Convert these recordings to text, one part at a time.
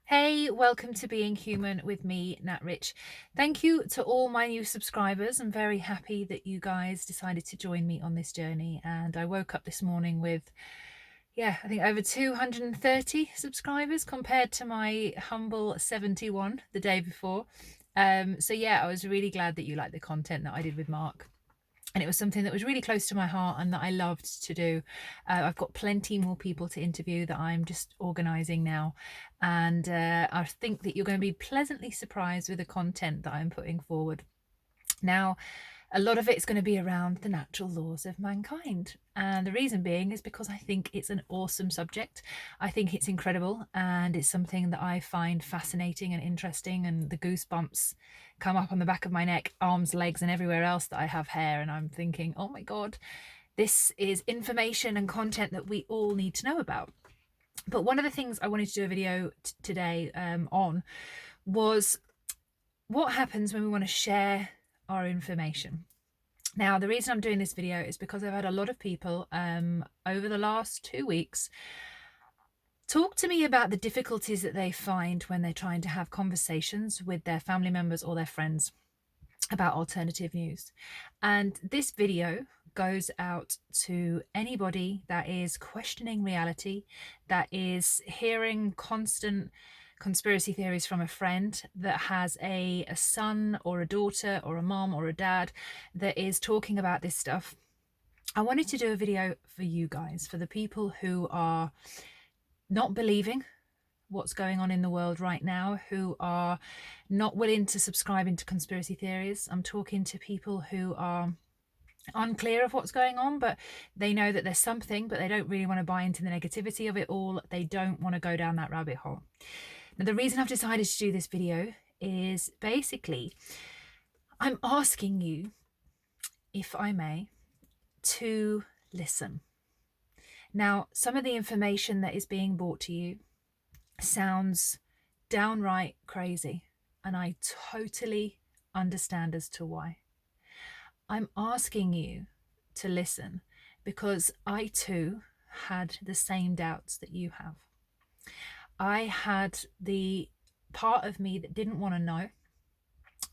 Hey, welcome to Being Human with me, Nat Rich. Thank you to all my new subscribers. I'm very happy that you guys decided to join me on this journey. And I woke up this morning with, I think over 230 subscribers compared to my humble 71 the day before. I was really glad that you liked the content that I did with Mark. And it was something that was really close to my heart and that I loved to do. I've got plenty more people to interview that I'm just organising now. And I think that you're going to be pleasantly surprised with the content that I'm putting forward. Now, a lot of it is going to be around the natural laws of mankind. And the reason being is because I think it's an awesome subject. I think it's incredible and it's something that I find fascinating and interesting, and the goosebumps come up on the back of my neck, arms, legs, and everywhere else that I have hair. And I'm thinking, oh my God, this is information and content that we all need to know about. But one of the things I wanted to do a video today on was what happens when we want to share our information. Now, the reason I'm doing this video is because I've had a lot of people over the last 2 weeks talk to me about the difficulties that they find when they're trying to have conversations with their family members or their friends about alternative news. And this video goes out to anybody that is questioning reality, that is hearing constant conspiracy theories from a friend, that has a son or a daughter or a mom or a dad that is talking about this stuff. I wanted to do a video for you guys, for the people who are not believing what's going on in the world right now, who are not willing to subscribe into conspiracy theories. I'm talking to people who are unclear of what's going on, but they know that there's something, but they don't really want to buy into the negativity of it all. They don't want to go down that rabbit hole. Now, the reason I've decided to do this video is basically I'm asking you, if I may, to listen. Now, some of the information that is being brought to you sounds downright crazy, and I totally understand as to why. I'm asking you to listen because I too had the same doubts that you have. I had the part of me that didn't want to know.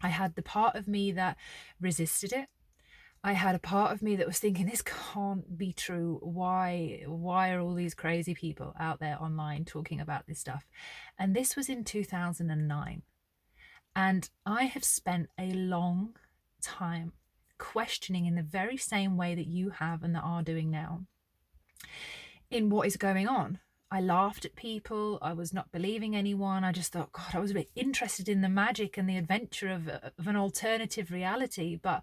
I had the part of me that resisted it. I had a part of me that was thinking, this can't be true. Why are all these crazy people out there online talking about this stuff? And this was in 2009. And I have spent a long time questioning, in the very same way that you have and that are doing now, in what is going on. I laughed at people. I was not believing anyone. I just thought, God, I was a bit interested in the magic and the adventure of an alternative reality, but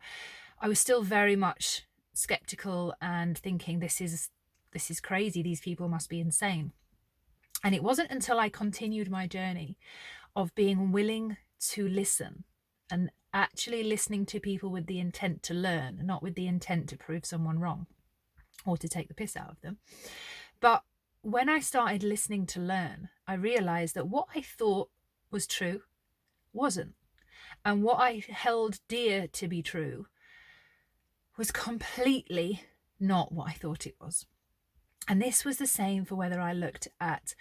I was still very much skeptical and thinking, this is crazy. These people must be insane. And it wasn't until I continued my journey of being willing to listen, and actually listening to people with the intent to learn, not with the intent to prove someone wrong or to take the piss out of them. But when I started listening to learn, I realized that what I thought was true wasn't. And what I held dear to be true was completely not what I thought it was. And this was the same for whether I looked at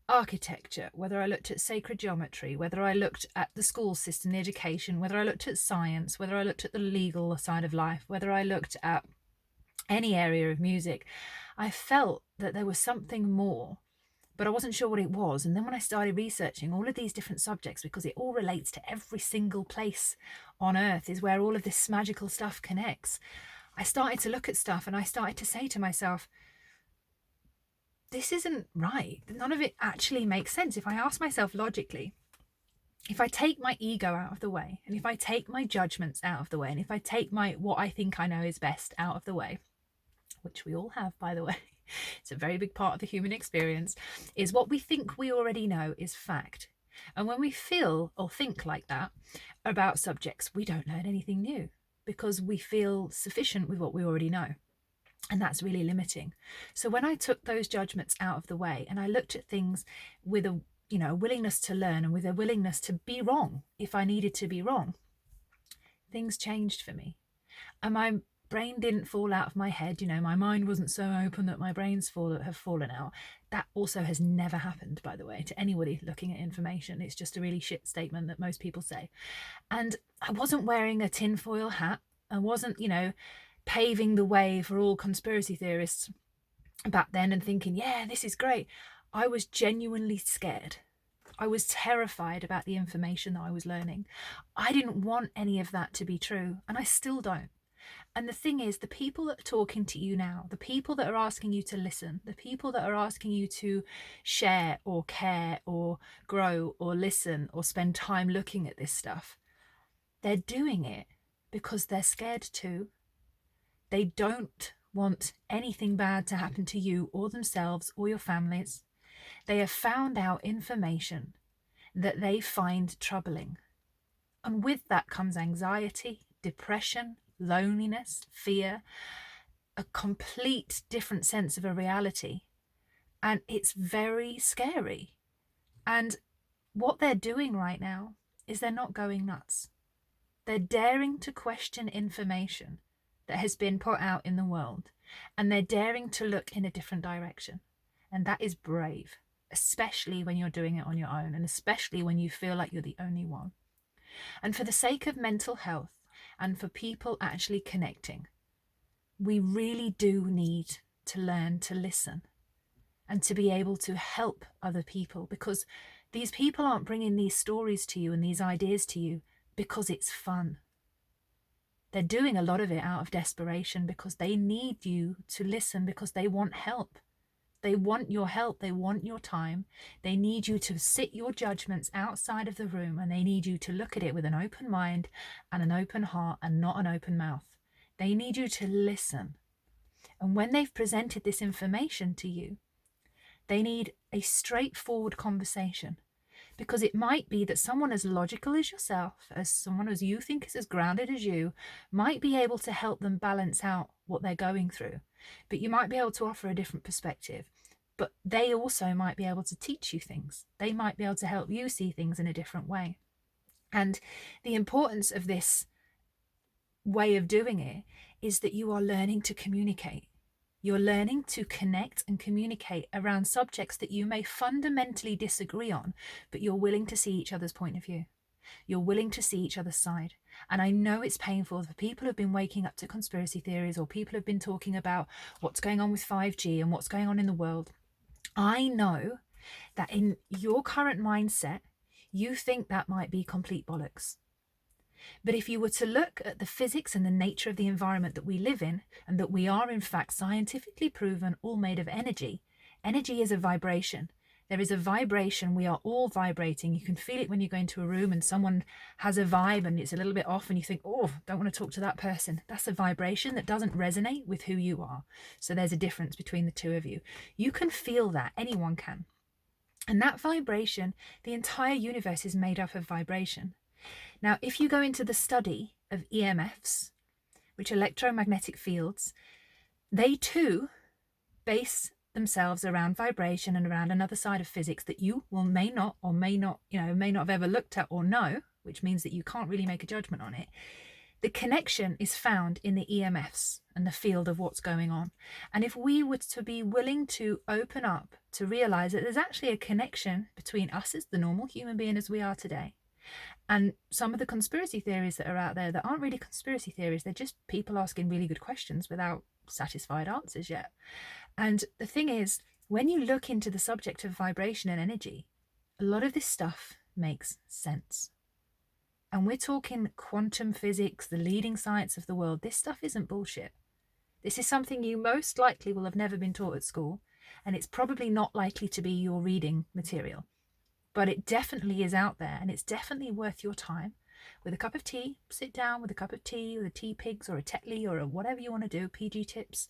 architecture, whether I looked at sacred geometry, whether I looked at the school system, the education, whether I looked at science, whether I looked at the legal side of life, whether I looked at any area of music. I felt that there was something more, but I wasn't sure what it was. And then when I started researching all of these different subjects, because it all relates to every single place on earth, is where all of this magical stuff connects, I started to look at stuff and I started to say to myself, this isn't right. None of it actually makes sense. If I ask myself logically, if I take my ego out of the way, and if I take my judgments out of the way, and if I take my what I think I know is best out of the way, which we all have, by the way, it's a very big part of the human experience, is what we think we already know is fact. And when we feel or think like that about subjects, we don't learn anything new because we feel sufficient with what we already know. And that's really limiting. So when I took those judgments out of the way and I looked at things with a willingness to learn and with a willingness to be wrong if I needed to be wrong, things changed for me. And my brain didn't fall out of my head. My mind wasn't so open that my brains have fallen out. That also has never happened, by the way, to anybody looking at information. It's just a really shit statement that most people say. And I wasn't wearing a tinfoil hat. I wasn't, paving the way for all conspiracy theorists back then and thinking, yeah, this is great. I was genuinely scared. I was terrified about the information that I was learning. I didn't want any of that to be true, and I still don't. And the thing is, the people that are talking to you now, the people that are asking you to listen, the people that are asking you to share or care or grow or listen or spend time looking at this stuff, they're doing it because they're scared too. They don't want anything bad to happen to you or themselves or your families. They have found out information that they find troubling. And with that comes anxiety, depression, loneliness, fear, a complete different sense of a reality. And it's very scary. And what they're doing right now is they're not going nuts. They're daring to question information that has been put out in the world, and they're daring to look in a different direction. And that is brave, especially when you're doing it on your own, and especially when you feel like you're the only one. And for the sake of mental health and for people actually connecting, we really do need to learn to listen and to be able to help other people, because these people aren't bringing these stories to you and these ideas to you because it's fun. They're doing a lot of it out of desperation because they need you to listen, because they want help. They want your help. They want your time. They need you to sit your judgments outside of the room, and they need you to look at it with an open mind and an open heart and not an open mouth. They need you to listen. And when they've presented this information to you, they need a straightforward conversation, because it might be that someone as logical as yourself, as someone as you think is as grounded as you, might be able to help them balance out what they're going through. But you might be able to offer a different perspective. But they also might be able to teach you things. They might be able to help you see things in a different way. And the importance of this way of doing it is that you are learning to communicate. You're learning to connect and communicate around subjects that you may fundamentally disagree on, but you're willing to see each other's point of view. You're willing to see each other's side. And I know it's painful for people who've been waking up to conspiracy theories, or people who've been talking about what's going on with 5G and what's going on in the world. I know that in your current mindset, you think that might be complete bollocks. But if you were to look at the physics and the nature of the environment that we live in, and that we are in fact scientifically proven all made of energy, energy is a vibration. There is a vibration. We are all vibrating. You can feel it when you go into a room and someone has a vibe and it's a little bit off and you think, oh, don't want to talk to that person. That's a vibration that doesn't resonate with who you are. So there's a difference between the two of you. You can feel that. Anyone can. And that vibration, the entire universe is made up of vibration. Now, if you go into the study of EMFs, which are electromagnetic fields, they too base themselves around vibration and around another side of physics that you may not have ever looked at or know, which means that you can't really make a judgment on it. The connection is found in the EMFs and the field of what's going on. And if we were to be willing to open up to realize that there's actually a connection between us as the normal human being as we are today, and some of the conspiracy theories that are out there that aren't really conspiracy theories, they're just people asking really good questions without satisfied answers yet. And the thing is, when you look into the subject of vibration and energy, a lot of this stuff makes sense. And we're talking quantum physics, the leading science of the world. This stuff isn't bullshit. This is something you most likely will have never been taught at school, and it's probably not likely to be your reading material. But it definitely is out there, and it's definitely worth your time. With a cup of tea, sit down with a cup of tea, with a tea pigs or a Tetley or a whatever you want to do, PG tips.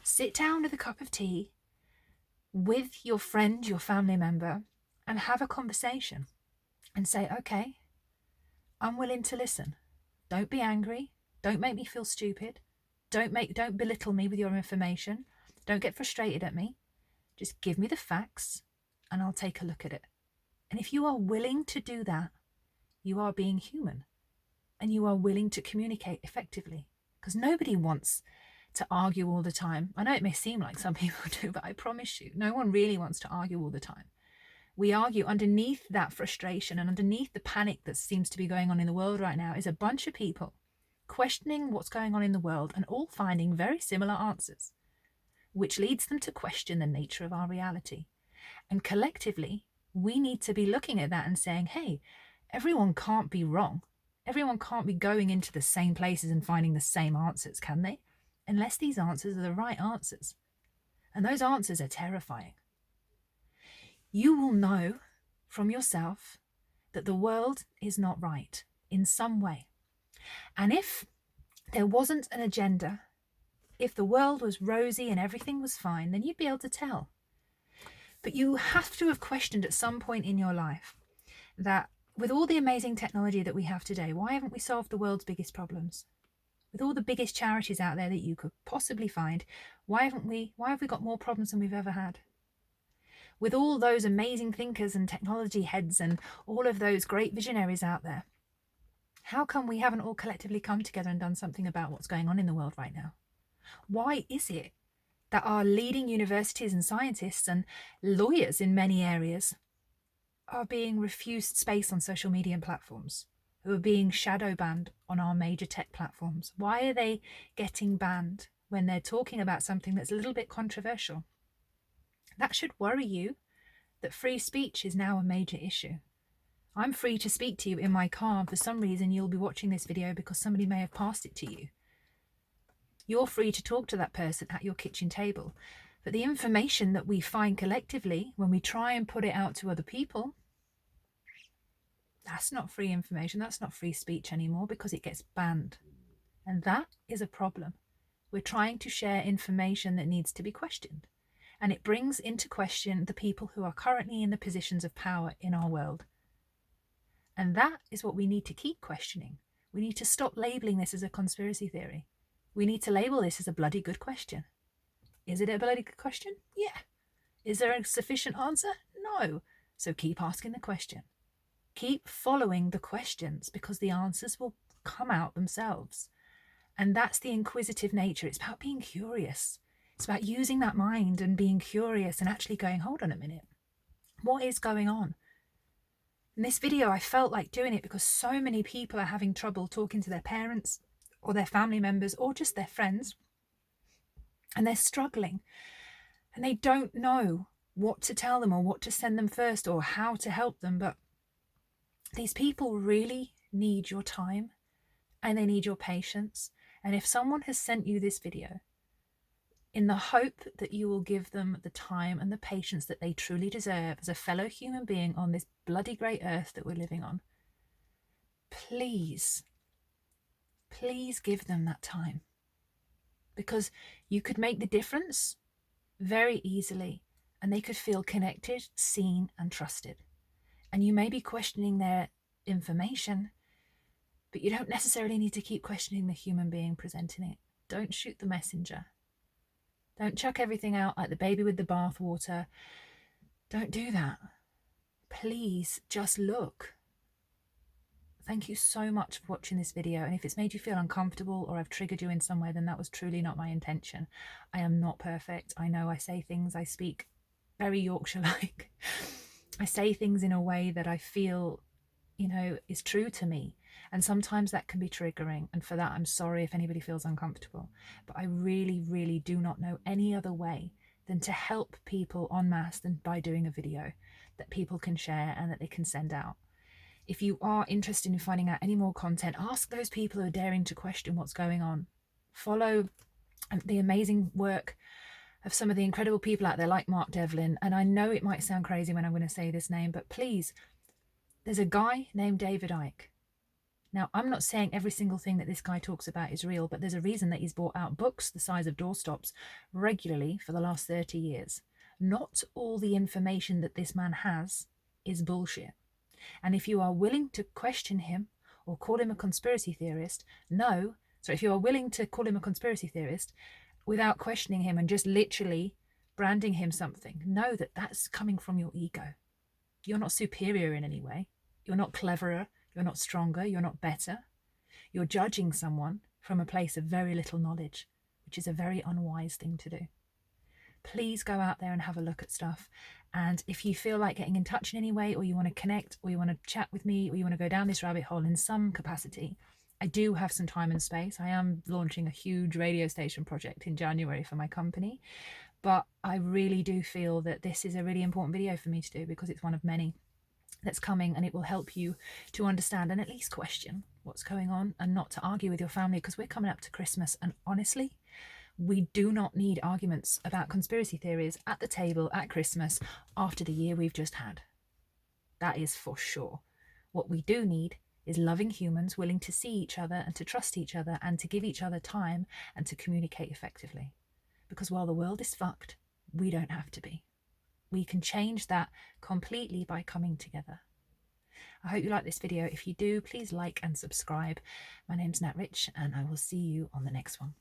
Sit down with a cup of tea with your friend, your family member, and have a conversation and say, okay, I'm willing to listen. Don't be angry. Don't make me feel stupid. Don't belittle me with your information. Don't get frustrated at me. Just give me the facts and I'll take a look at it. And if you are willing to do that, you are being human and you are willing to communicate effectively, because nobody wants to argue all the time. I know it may seem like some people do, but I promise you, no one really wants to argue all the time. We argue underneath that frustration and underneath the panic that seems to be going on in the world right now is a bunch of people questioning what's going on in the world and all finding very similar answers, which leads them to question the nature of our reality. And collectively, we need to be looking at that and saying, hey, everyone can't be wrong. Everyone can't be going into the same places and finding the same answers, can they? Unless these answers are the right answers. And those answers are terrifying. You will know from yourself that the world is not right in some way. And if there wasn't an agenda, if the world was rosy and everything was fine, then you'd be able to tell. But you have to have questioned at some point in your life that with all the amazing technology that we have today, why haven't we solved the world's biggest problems? With all the biggest charities out there that you could possibly find, why have we got more problems than we've ever had? With all those amazing thinkers and technology heads and all of those great visionaries out there, how come we haven't all collectively come together and done something about what's going on in the world right now? Why is it that our leading universities and scientists and lawyers in many areas are being refused space on social media platforms, who are being shadow banned on our major tech platforms? Why are they getting banned when they're talking about something that's a little bit controversial? That should worry you, that free speech is now a major issue. I'm free to speak to you in my car, and for some reason you'll be watching this video because somebody may have passed it to you. You're free to talk to that person at your kitchen table. But the information that we find collectively, when we try and put it out to other people, that's not free information, that's not free speech anymore, because it gets banned. And that is a problem. We're trying to share information that needs to be questioned. And it brings into question the people who are currently in the positions of power in our world. And that is what we need to keep questioning. We need to stop labeling this as a conspiracy theory. We need to label this as a bloody good question. Is it a bloody good question? Yeah. Is there a sufficient answer? No. So keep asking the question. Keep following the questions, because the answers will come out themselves. And that's the inquisitive nature. It's about being curious. It's about using that mind and being curious and actually going, hold on a minute, what is going on? In this video, I felt like doing it because so many people are having trouble talking to their parents or their family members or just their friends. And they're struggling and they don't know what to tell them or what to send them first or how to help them. But these people really need your time and they need your patience. And if someone has sent you this video in the hope that you will give them the time and the patience that they truly deserve as a fellow human being on this bloody great earth that we're living on, please give them that time, because you could make the difference very easily and they could feel connected, seen and trusted. And you may be questioning their information, but you don't necessarily need to keep questioning the human being presenting it. Don't shoot the messenger. Don't chuck everything out like the baby with the bathwater. Don't do that. Please just look. Thank you so much for watching this video. And if it's made you feel uncomfortable or I've triggered you in some way, then that was truly not my intention. I am not perfect. I know I say things, I speak very Yorkshire-like. I say things in a way that I feel, is true to me. And sometimes that can be triggering. And for that, I'm sorry if anybody feels uncomfortable. But I really, really do not know any other way than to help people en masse than by doing a video that people can share and that they can send out. If you are interested in finding out any more content, ask those people who are daring to question what's going on. Follow the amazing work of some of the incredible people out there like Mark Devlin. And I know it might sound crazy when I'm going to say this name, but please, there's a guy named David Icke. Now, I'm not saying every single thing that this guy talks about is real, but there's a reason that he's bought out books the size of doorstops regularly for the last 30 years. Not all the information that this man has is bullshit. And if you are willing to question him or call him a conspiracy theorist, if you are willing to call him a conspiracy theorist without questioning him and just literally branding him something, know that that's coming from your ego. You're not superior in any way. You're not cleverer. You're not stronger. You're not better. You're judging someone from a place of very little knowledge, which is a very unwise thing to do. Please go out there and have a look at stuff. And if you feel like getting in touch in any way, or you want to connect, or you want to chat with me, or you want to go down this rabbit hole in some capacity, I do have some time and space. I am launching a huge radio station project in January for my company, but I really do feel that this is a really important video for me to do, because it's one of many that's coming, and it will help you to understand and at least question what's going on, and not to argue with your family, because we're coming up to Christmas, and honestly, we do not need arguments about conspiracy theories at the table at Christmas after the year we've just had. That is for sure. What we do need is loving humans willing to see each other and to trust each other and to give each other time and to communicate effectively. Because while the world is fucked, we don't have to be. We can change that completely by coming together. I hope you like this video. If you do, please like and subscribe. My name's Nat Rich, and I will see you on the next one.